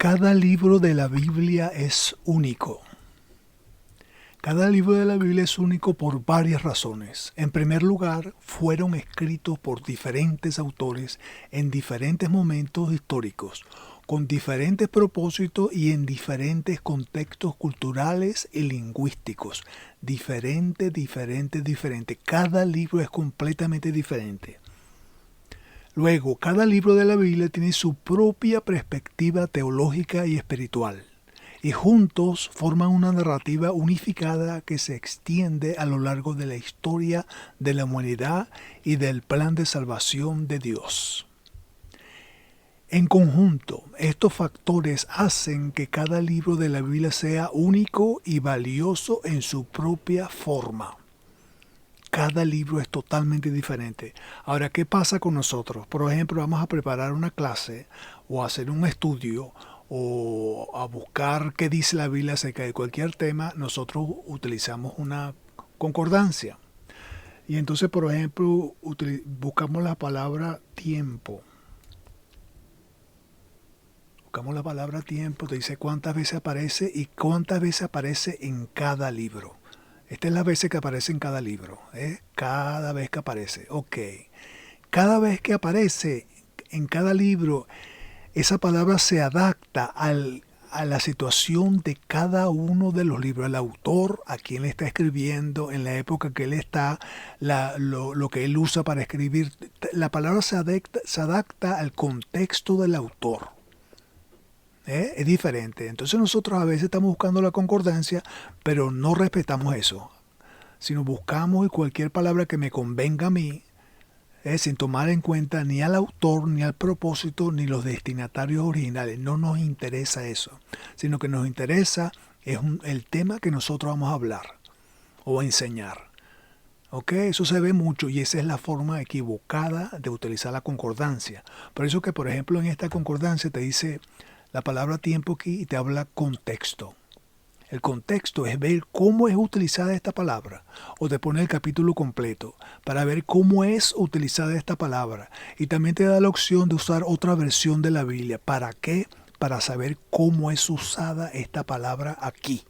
Cada libro de la Biblia es único. Cada libro de la Biblia es único por varias razones. En primer lugar, fueron escritos por diferentes autores en diferentes momentos históricos, con diferentes propósitos y en diferentes contextos culturales y lingüísticos. Diferente. Cada libro es completamente diferente. Luego, cada libro de la Biblia tiene su propia perspectiva teológica y espiritual, y juntos forman una narrativa unificada que se extiende a lo largo de la historia de la humanidad y del plan de salvación de Dios. En conjunto, estos factores hacen que cada libro de la Biblia sea único y valioso en su propia forma. Cada libro es totalmente diferente. Ahora, ¿qué pasa con nosotros? Por ejemplo, vamos a preparar una clase o a hacer un estudio o a buscar qué dice la Biblia acerca de cualquier tema. Nosotros utilizamos una concordancia. Y entonces, por ejemplo, buscamos la palabra tiempo. Buscamos la palabra tiempo, te dice cuántas veces aparece y cuántas veces aparece en cada libro. Esta es la veces que aparece en cada libro. Cada vez que aparece. Ok. Cada vez que aparece en cada libro, esa palabra se adapta a la situación de cada uno de los libros. El autor, a quien le está escribiendo, en la época que él está, lo que él usa para escribir. La palabra se adapta al contexto del autor. Es diferente. Entonces nosotros a veces estamos buscando la concordancia, pero no respetamos eso, sino buscamos cualquier palabra que me convenga a mí, sin tomar en cuenta ni al autor, ni al propósito, ni los destinatarios originales. No nos interesa eso, sino que nos interesa es el tema que nosotros vamos a hablar o a enseñar. ¿Ok? Eso se ve mucho y esa es la forma equivocada de utilizar la concordancia. Por eso que, por ejemplo, en esta concordancia te dice la palabra tiempo aquí y te habla contexto. El contexto es ver cómo es utilizada esta palabra o te pone el capítulo completo para ver cómo es utilizada esta palabra. Y también te da la opción de usar otra versión de la Biblia. ¿Para qué? Para saber cómo es usada esta palabra aquí,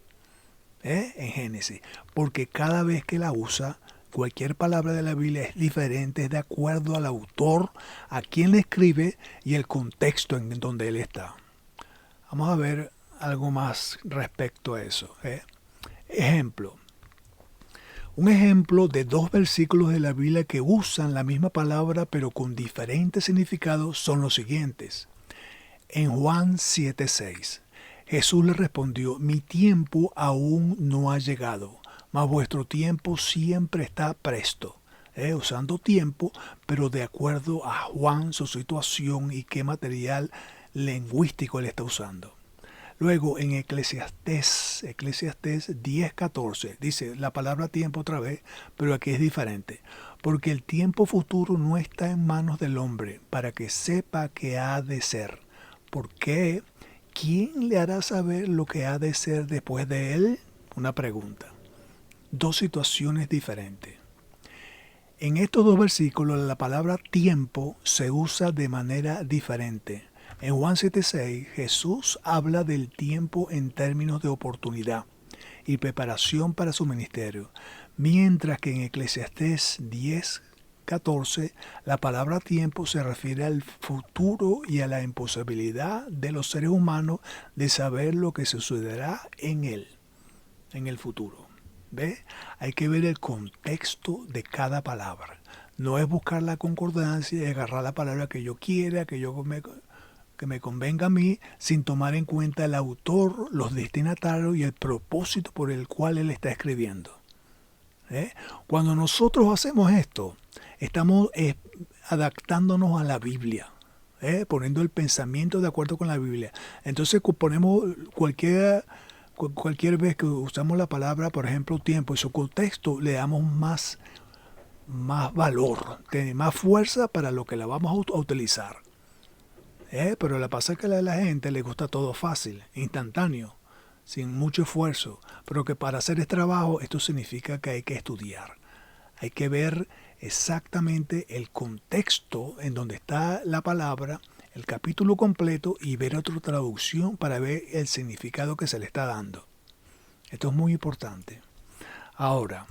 en Génesis. Porque cada vez que la usa, cualquier palabra de la Biblia es diferente, es de acuerdo al autor, a quien le escribe y el contexto en donde él está. Vamos a ver algo más respecto a eso. Ejemplo. Un ejemplo de dos versículos de la Biblia que usan la misma palabra pero con diferentes significados son los siguientes. En Juan 7:6, Jesús le respondió: mi tiempo aún no ha llegado, mas vuestro tiempo siempre está presto. Usando tiempo, pero de acuerdo a Juan, su situación y qué material lingüístico él está usando. Luego en Eclesiastés 10:14 dice la palabra tiempo otra vez, pero aquí es diferente. Porque el tiempo futuro no está en manos del hombre para que sepa qué ha de ser. ¿Por qué? ¿Quién le hará saber lo que ha de ser después de él? Una pregunta. Dos situaciones diferentes. En estos dos versículos la palabra tiempo se usa de manera diferente. En Juan 7:6 Jesús habla del tiempo en términos de oportunidad y preparación para su ministerio, mientras que en Eclesiastés 10:14 la palabra tiempo se refiere al futuro y a la imposibilidad de los seres humanos de saber lo que sucederá en él, en el futuro. ¿Ve? Hay que ver el contexto de cada palabra. No es buscar la concordancia y agarrar la palabra que yo quiera, que me convenga a mí, sin tomar en cuenta el autor, los destinatarios y el propósito por el cual él está escribiendo. Cuando nosotros hacemos esto, estamos adaptándonos a la Biblia, poniendo el pensamiento de acuerdo con la Biblia. Entonces ponemos cualquier vez que usamos la palabra, por ejemplo, tiempo, y su contexto, le damos más valor, tiene más fuerza para lo que la vamos a utilizar. Pero la pasa que a la gente le gusta todo fácil, instantáneo, sin mucho esfuerzo. Pero que para hacer este trabajo, esto significa que hay que estudiar. Hay que ver exactamente el contexto en donde está la palabra, el capítulo completo y ver otra traducción para ver el significado que se le está dando. Esto es muy importante. Ahora,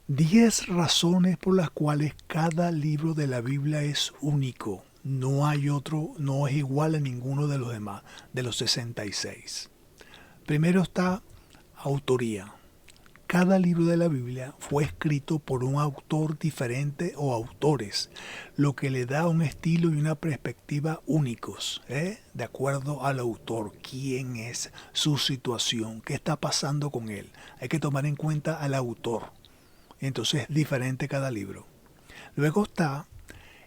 10 razones por las cuales cada libro de la Biblia es único. No hay otro, no es igual a ninguno de los demás, de los 66. Primero está autoría. Cada libro de la Biblia fue escrito por un autor diferente o autores, lo que le da un estilo y una perspectiva únicos, de acuerdo al autor, quién es, su situación, qué está pasando con él. Hay que tomar en cuenta al autor. Entonces es diferente cada libro. Luego está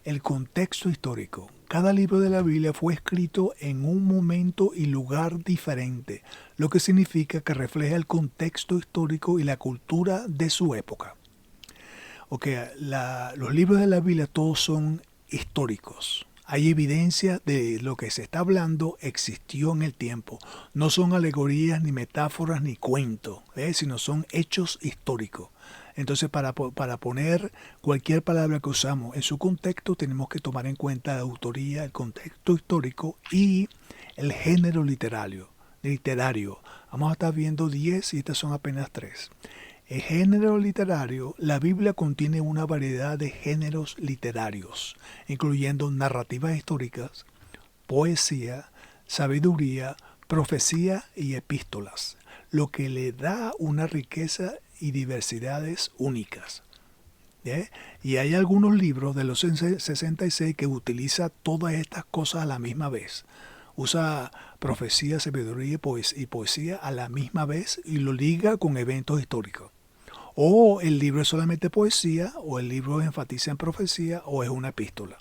el contexto histórico. Cada libro de la Biblia fue escrito en un momento y lugar diferente, lo que significa que refleja el contexto histórico y la cultura de su época. Los libros de la Biblia todos son históricos. Hay evidencia de lo que se está hablando existió en el tiempo. No son alegorías, ni metáforas, ni cuentos, sino son hechos históricos. Entonces, para poner cualquier palabra que usamos en su contexto, tenemos que tomar en cuenta la autoría, el contexto histórico y el género literario. Vamos a estar viendo 10 y estas son apenas 3. El género literario, la Biblia contiene una variedad de géneros literarios, incluyendo narrativas históricas, poesía, sabiduría, profecía y epístolas, lo que le da una riqueza y diversidades únicas. Y hay algunos libros de los 66 que utiliza todas estas cosas a la misma vez. Usa profecía, sabiduría y poesía a la misma vez y lo liga con eventos históricos. O el libro es solamente poesía, o el libro enfatiza en profecía, o es una epístola.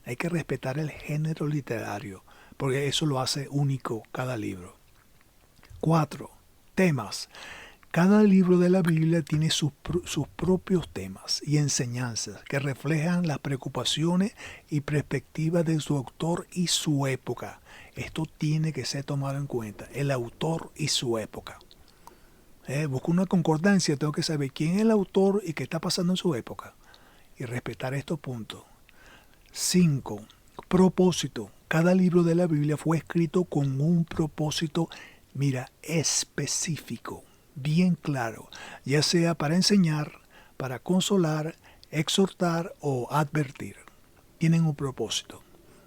Hay que respetar el género literario, porque eso lo hace único cada libro. 4. Temas. Cada libro de la Biblia tiene sus propios temas y enseñanzas que reflejan las preocupaciones y perspectivas de su autor y su época. Esto tiene que ser tomado en cuenta, el autor y su época. Busco una concordancia, tengo que saber quién es el autor y qué está pasando en su época. Y respetar estos puntos. 5. Propósito. Cada libro de la Biblia fue escrito con un propósito, específico, bien claro, ya sea para enseñar, para consolar, exhortar o advertir. Tienen un propósito.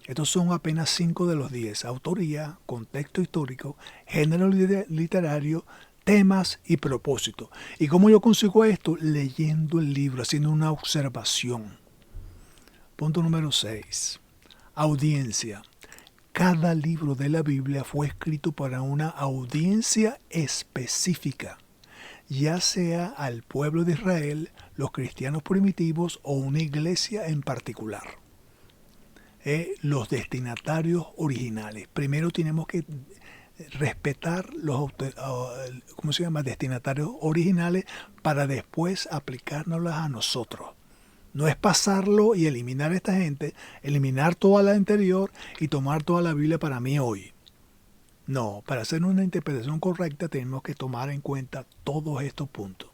Estos son apenas 5 de los 10. Autoría, contexto histórico, género literario, temas y propósito. ¿Y cómo yo consigo esto? Leyendo el libro, haciendo una observación. Punto número 6. Audiencia. Cada libro de la Biblia fue escrito para una audiencia específica, ya sea al pueblo de Israel, los cristianos primitivos o una iglesia en particular. Los destinatarios originales. Primero tenemos que respetar los destinatarios originales para después aplicárnoslas a nosotros. No es pasarlo y eliminar a esta gente, eliminar toda la anterior y tomar toda la Biblia para mí hoy. No, para hacer una interpretación correcta tenemos que tomar en cuenta todos estos puntos.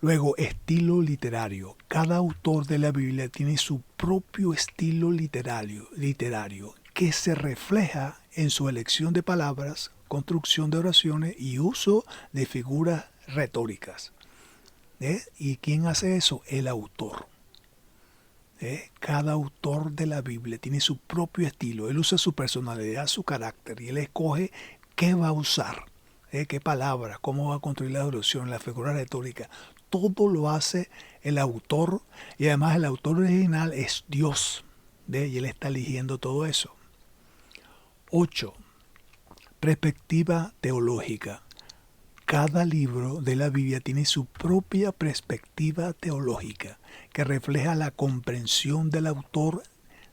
Luego, estilo literario. Cada autor de la Biblia tiene su propio estilo literario que se refleja en su elección de palabras, construcción de oraciones y uso de figuras retóricas. ¿Y quién hace eso? El autor. Cada autor de la Biblia tiene su propio estilo. Él usa su personalidad, su carácter y él escoge qué va a usar, qué palabras, cómo va a construir la oración, la figura retórica. Todo lo hace el autor y además el autor original es Dios. Y él está eligiendo todo eso. 8. Perspectiva teológica. Cada libro de la Biblia tiene su propia perspectiva teológica que refleja la comprensión del autor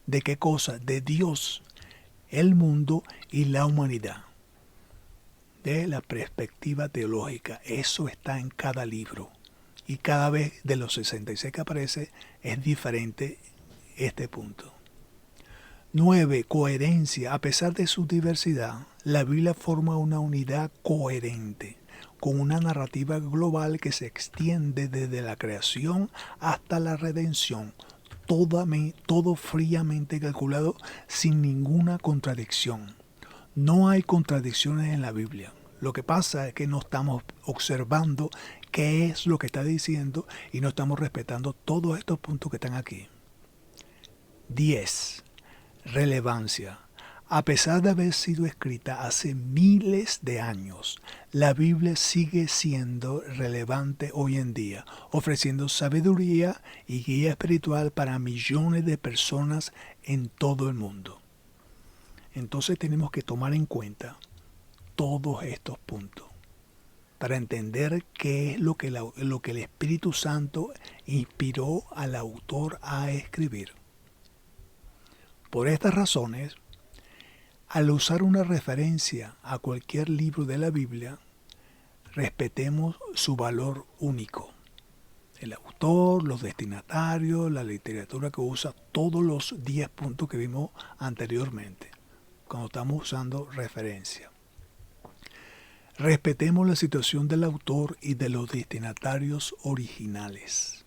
de qué cosa, de Dios, el mundo y la humanidad. De la perspectiva teológica, eso está en cada libro. Y cada vez de los 66 que aparece es diferente este punto. 9. Coherencia. A pesar de su diversidad, la Biblia forma una unidad coherente, con una narrativa global que se extiende desde la creación hasta la redención. todo fríamente calculado sin ninguna contradicción. No hay contradicciones en la Biblia. Lo que pasa es que no estamos observando qué es lo que está diciendo y no estamos respetando todos estos puntos que están aquí. 10. Relevancia. A pesar de haber sido escrita hace miles de años, la Biblia sigue siendo relevante hoy en día, ofreciendo sabiduría y guía espiritual para millones de personas en todo el mundo. Entonces tenemos que tomar en cuenta todos estos puntos para entender qué es lo que el Espíritu Santo inspiró al autor a escribir. Por estas razones, al usar una referencia a cualquier libro de la Biblia, respetemos su valor único. El autor, los destinatarios, la literatura que usa, todos los 10 puntos que vimos anteriormente, cuando estamos usando referencia. Respetemos la situación del autor y de los destinatarios originales.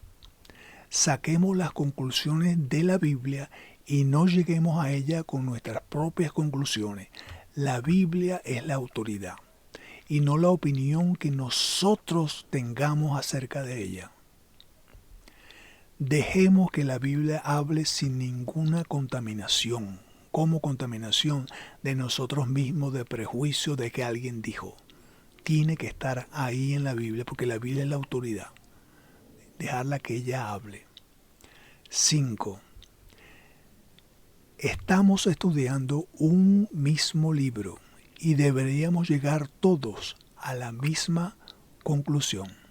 Saquemos las conclusiones de la Biblia y no lleguemos a ella con nuestras propias conclusiones. La Biblia es la autoridad y no la opinión que nosotros tengamos acerca de ella. Dejemos que la Biblia hable sin ninguna contaminación, como contaminación de nosotros mismos, de prejuicio de que alguien dijo. Tiene que estar ahí en la Biblia porque la Biblia es la autoridad. Dejarla que ella hable. 5. Estamos estudiando un mismo libro y deberíamos llegar todos a la misma conclusión.